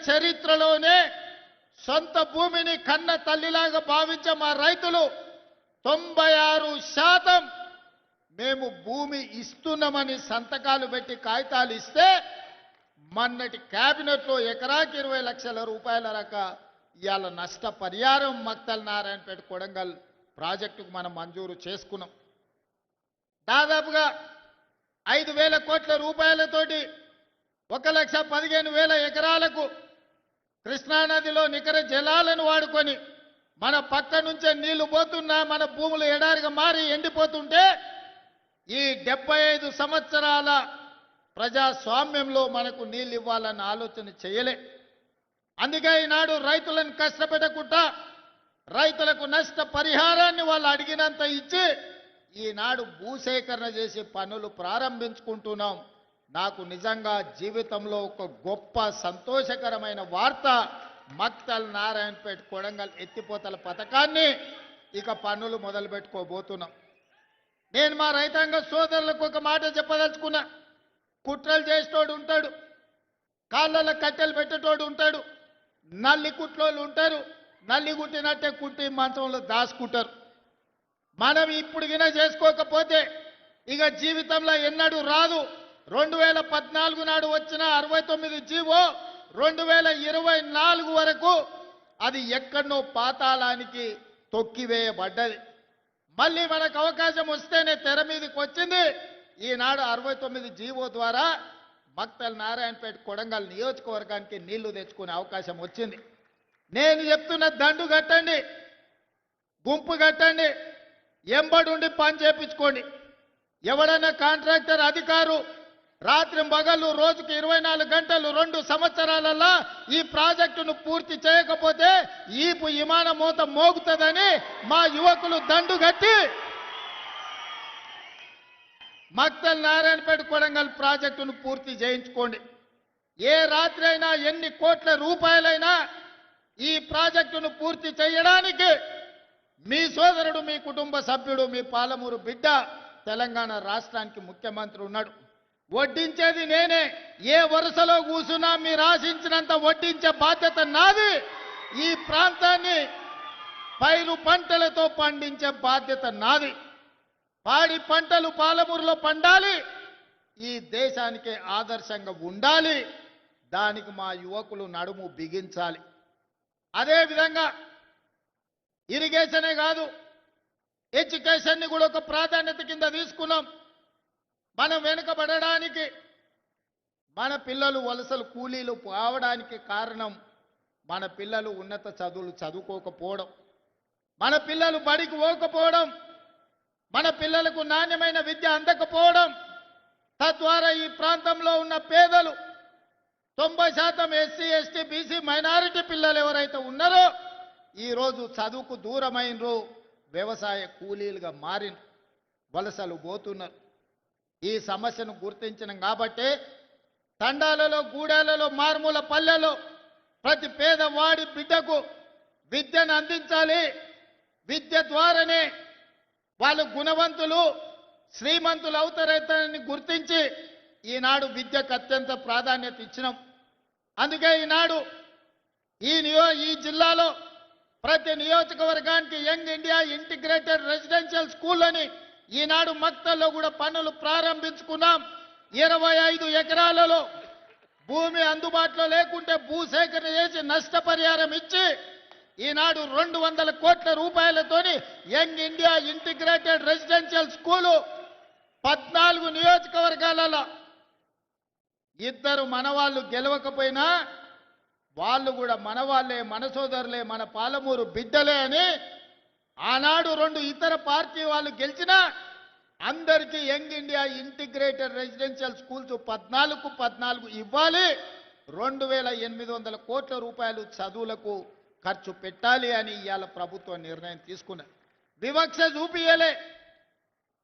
చరిత్రలోనే సొంత భూమిని కన్న తల్లిలాగా భావించే మా రైతులు 96% మేము భూమి ఇస్తున్నామని సంతకాలు పెట్టి కాగితాలు ఇస్తే మొన్నటి కేబినెట్లో ఎకరాకి 20 లక్షల రూపాయల ఇవాళ నష్టపరిహారం మక్తల్ నారాయణపేట కొడంగల్ ప్రాజెక్టుకు మనం మంజూరు చేసుకున్నాం. దాదాపుగా 5,000 కోట్ల రూపాయలతోటి 1,15,000 ఎకరాలకు కృష్ణానదిలో నికర జలాలను వాడుకొని మన పక్క నుంచే నీళ్లు పోతున్నా మన భూములు ఎడారిగా మారి ఎండిపోతుంటే ఈ 75 సంవత్సరాల ప్రజాస్వామ్యంలో మనకు నీళ్ళు ఇవ్వాలన్న ఆలోచన చేయలే. అందుకే ఈనాడు రైతులను కష్టపెట్టకుండా రైతులకు నష్ట పరిహారాన్ని వాళ్ళు అడిగినంత ఇచ్చి ఈనాడు భూసేకరణ చేసి పనులు ప్రారంభించుకుంటున్నాం. నాకు నిజంగా జీవితంలో ఒక గొప్ప సంతోషకరమైన వార్త, మక్తల్ నారాయణపేట కొడంగల్ ఎత్తిపోతల పథకాన్ని ఇక పనులు మొదలు పెట్టుకోబోతున్నాం. నేను మా రైతాంగ సోదరులకు ఒక మాట చెప్పదలుచుకున్నా. కుట్రలు చేసేటోడు ఉంటాడు, కాళ్ళలో కట్టెలు పెట్టేటోడు ఉంటాడు, నల్లి కుట్లోళ్ళు ఉంటారు, నల్లి కుట్టినట్టే కుట్టి మంచంలో దాచుకుంటారు. మనం ఇప్పుడు గిన చేసుకోకపోతే ఇక జీవితంలో ఎన్నడూ రాదు. 2014 నాడు వచ్చిన 69 జీవో 2024 వరకు అది ఎక్కడనో పాతాళానికి తొక్కివేయబడ్డది. మళ్ళీ మనకు అవకాశం వస్తేనే తెర మీదకి వచ్చింది. ఈనాడు 69 జీవో ద్వారా మక్తల్ నారాయణపేట కొడంగల్ నియోజకవర్గానికి నీళ్లు తెచ్చుకునే అవకాశం వచ్చింది. నేను చెప్తున్న దండు కట్టండి, గుంపు కట్టండి, ఎంబడుండి పని చేపించుకోండి. ఎవడన్నా కాంట్రాక్టర్ అధికారు రాత్రి పగలు రోజుకి 24 గంటలు 2 సంవత్సరాలలో ఈ ప్రాజెక్టును పూర్తి చేయకపోతే ఈపు విమాన మోత మోగుతుందని మా యువకులు దండు కట్టి మక్తల్ నారాయణపేట కొడంగల్ ప్రాజెక్టును పూర్తి చేయించుకోండి. ఏ రాత్రి అయినా ఎన్ని కోట్ల రూపాయలైనా ఈ ప్రాజెక్టును పూర్తి చేయడానికి మీ సోదరుడు, మీ కుటుంబ సభ్యుడు, మీ పాలమూరు బిడ్డ తెలంగాణ రాష్ట్రానికి ముఖ్యమంత్రి ఉన్నాడు. వడ్డించేది నేనే. ఏ వరుసలో కూసున్నా మీరు ఆశించినంత వడ్డించే బాధ్యత నాది. ఈ ప్రాంతాన్ని పైరు పంటలతో పండించే బాధ్యత నాది. పాడి పంటలు పాలమూరులో పండాలి, ఈ దేశానికి ఆదర్శంగా ఉండాలి. దానికి మా యువకులు నడుము బిగించాలి. అదేవిధంగా ఇరిగేషనే కాదు, ఎడ్యుకేషన్ని కూడా ఒక ప్రాధాన్యత కింద తీసుకున్నాం. మనం వెనుకబడడానికి, మన పిల్లలు వలసలు కూలీలు కావడానికి కారణం మన పిల్లలు ఉన్నత చదువులు చదువుకోకపోవడం, మన పిల్లలు బడికి పోకపోవడం, మన పిల్లలకు నాణ్యమైన విద్య అందకపోవడం. తద్వారా ఈ ప్రాంతంలో ఉన్న పేదలు 90% ఎస్సీ, ఎస్టీ, బీసీ, మైనారిటీ పిల్లలు ఎవరైతే ఉన్నారో ఈరోజు చదువుకు దూరమైనరు, వ్యవసాయ కూలీలుగా మారిన, వలసలు పోతున్నారు. ఈ సమస్యను గుర్తించినాం కాబట్టే తండాలలో, గూడాలలో, మారుమూల పల్లెలో ప్రతి పేదవాడి బిడ్డకు విద్యను అందించాలి. విద్య ద్వారానే వాళ్ళు గుణవంతులు, శ్రీమంతులు అవుతారని గుర్తించి ఈనాడు విద్యకు అత్యంత ప్రాధాన్యత ఇచ్చినాం. అందుకే ఈనాడు ఈ జిల్లాలో ప్రతి నియోజకవర్గానికి young India integrated residential school అని ఈనాడు మక్తల్లో కూడా పనులు ప్రారంభించుకున్నాం. 25 ఎకరాలలో భూమి అందుబాటులో లేకుంటే భూసేకరణ చేసి నష్టపరిహారం ఇచ్చి ఈనాడు 200 కోట్ల రూపాయలతోని young India integrated residential school 14 నియోజకవర్గాలలో. ఇద్దరు మనవాళ్ళు గెలవకపోయినా వాళ్ళు కూడా మనవాళ్లే, మన సోదరులే, మన పాలమూరు బిడ్డలే అని ఆనాడు 2 ఇతర పార్టీ వాళ్ళు గెలిచినా అందరికీ young India integrated residential schools 14 ఇవ్వాలి. 2,800 కోట్ల రూపాయలు చదువులకు ఖర్చు పెట్టాలి అని ఇవాళ ప్రభుత్వం నిర్ణయం తీసుకున్నది. వివక్ష చూపియలే,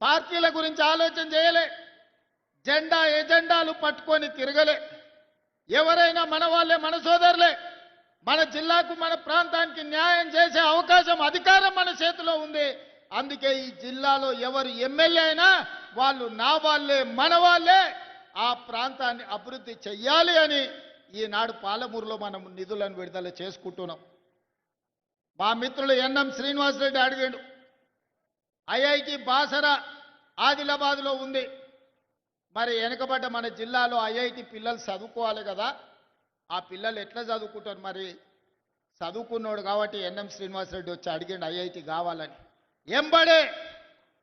పార్టీల గురించి ఆలోచన చేయలే, ఎజెండాలు పట్టుకొని తిరగలే. ఎవరైనా మన వాళ్ళే, మన సోదరులే. మన జిల్లాకు, మన ప్రాంతానికి న్యాయం చేసే అవకాశం, అధికారం మన చేతిలో ఉంది. అందుకే ఈ జిల్లాలో ఎవరు ఎమ్మెల్యే అయినా వాళ్ళు నా వాళ్ళే, మన వాళ్ళే. ఆ ప్రాంతాన్ని అభివృద్ధి చెయ్యాలి అని ఈనాడు పాలమూరులో మనం నిధులను విడుదల చేసుకుంటున్నాం. మా మిత్రులు ఎన్ఎం శ్రీనివాసరెడ్డి అడిగాడు, ఐఐటి బాసరా ఆదిలాబాద్లో ఉంది. మరి వెనుకబడ్డ మన జిల్లాలో ఐఐటి పిల్లలు చదువుకోవాలి కదా, ఆ పిల్లలు ఎట్లా చదువుకుంటారు? మరి చదువుకున్నాడు కాబట్టి ఎన్ఎం శ్రీనివాసరెడ్డి వచ్చి అడిగాడు ఐఐటి కావాలని. ఎంబడే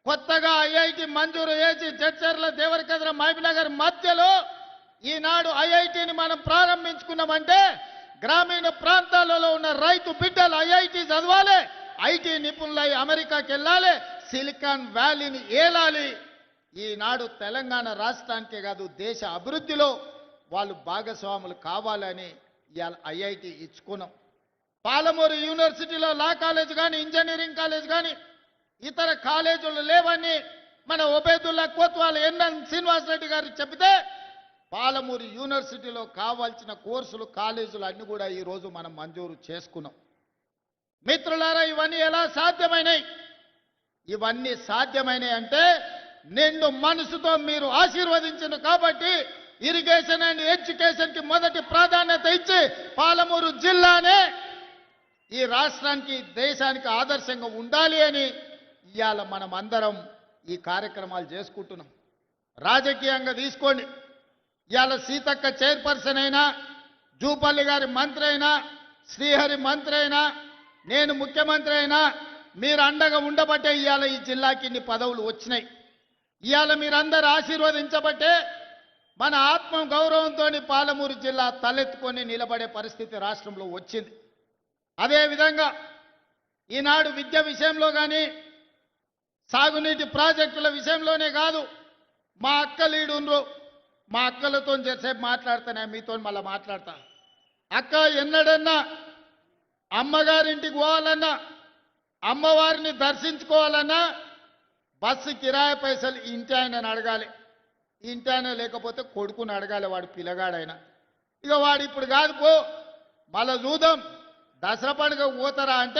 కొత్తగా ఐఐటి మంజూరు చేసి జడ్చర్ల, దేవరకద్ర, మహబూబ్నగర్ మధ్యలో ఈనాడు ఐఐటిని మనం ప్రారంభించుకున్నామంటే గ్రామీణ ప్రాంతాలలో ఉన్న రైతు బిడ్డలు ఐఐటి చదవాలి, ఐటీ నిపుణులై అమెరికాకి వెళ్ళాలి, సిలికాన్ వ్యాలీని ఏలాలి. ఈనాడు తెలంగాణ రాష్ట్రానికే కాదు దేశ అభివృద్ధిలో వాళ్ళు భాగస్వాములు కావాలని ఇవాళ ఐఐటి ఇచ్చుకున్నాం. పాలమూరు యూనివర్సిటీలో లా కాలేజ్ కానీ, ఇంజనీరింగ్ కాలేజ్ కానీ, ఇతర కాలేజీలు లేవని మన ఒబేదుల్లా కోత్వాల్ ఎన్ఎం శ్రీనివాసరెడ్డి గారు చెబితే పాలమూరు యూనివర్సిటీలో కావాల్సిన కోర్సులు, కాలేజీలు అన్ని కూడా ఈరోజు మనం మంజూరు చేసుకున్నాం. మిత్రులారా, ఇవన్నీ ఎలా సాధ్యమైనాయి? ఇవన్నీ సాధ్యమైనాయి అంటే నిండు మనసుతో మీరు ఆశీర్వదించిన కాబట్టి ఇరిగేషన్ అండ్ ఎడ్యుకేషన్ కి మొదటి ప్రాధాన్యత ఇచ్చి పాలమూరు జిల్లానే ఈ రాష్ట్రానికి, దేశానికి ఆదర్శంగా ఉండాలి అని ఇవాళ మనం అందరం ఈ కార్యక్రమాలు చేసుకుంటున్నాం. రాజకీయంగా తీసుకోండి, ఇవాళ సీతక్క చైర్పర్సన్ అయినా, జూపల్లి గారి మంత్రి అయినా, శ్రీహరి మంత్రి అయినా, నేను ముఖ్యమంత్రి అయినా మీరు అండగా ఉండబట్టే ఇవాళ ఈ జిల్లాకి ఇన్ని పదవులు వచ్చినాయి. ఇవాళ మీరందరూ ఆశీర్వదించబట్టే మన ఆత్మ గౌరవంతో పాలమూరు జిల్లా తలెత్తుకొని నిలబడే పరిస్థితి రాష్ట్రంలో వచ్చింది. అదేవిధంగా ఈనాడు విద్య విషయంలో కానీ, సాగునీటి ప్రాజెక్టుల విషయంలోనే కాదు, మా అక్క లీడుండ్రు, మా అక్కలతో చేసేపు మాట్లాడుతానే, మీతో మళ్ళీ మాట్లాడతా. అక్క ఎన్నడన్నా అమ్మగారింటికి పోవాలన్నా, అమ్మవారిని దర్శించుకోవాలన్నా బస్సు కిరాయి పైసలు ఇంటి ఆయనని అడగాలి. ఇంటి ఆయన లేకపోతే కొడుకుని అడగాలి, వాడు పిల్లగాడైనా. ఇక వాడు ఇప్పుడు కాదు పో, మళ్ళా చూద్దాం దసరా పండుగ పోతారా అంటే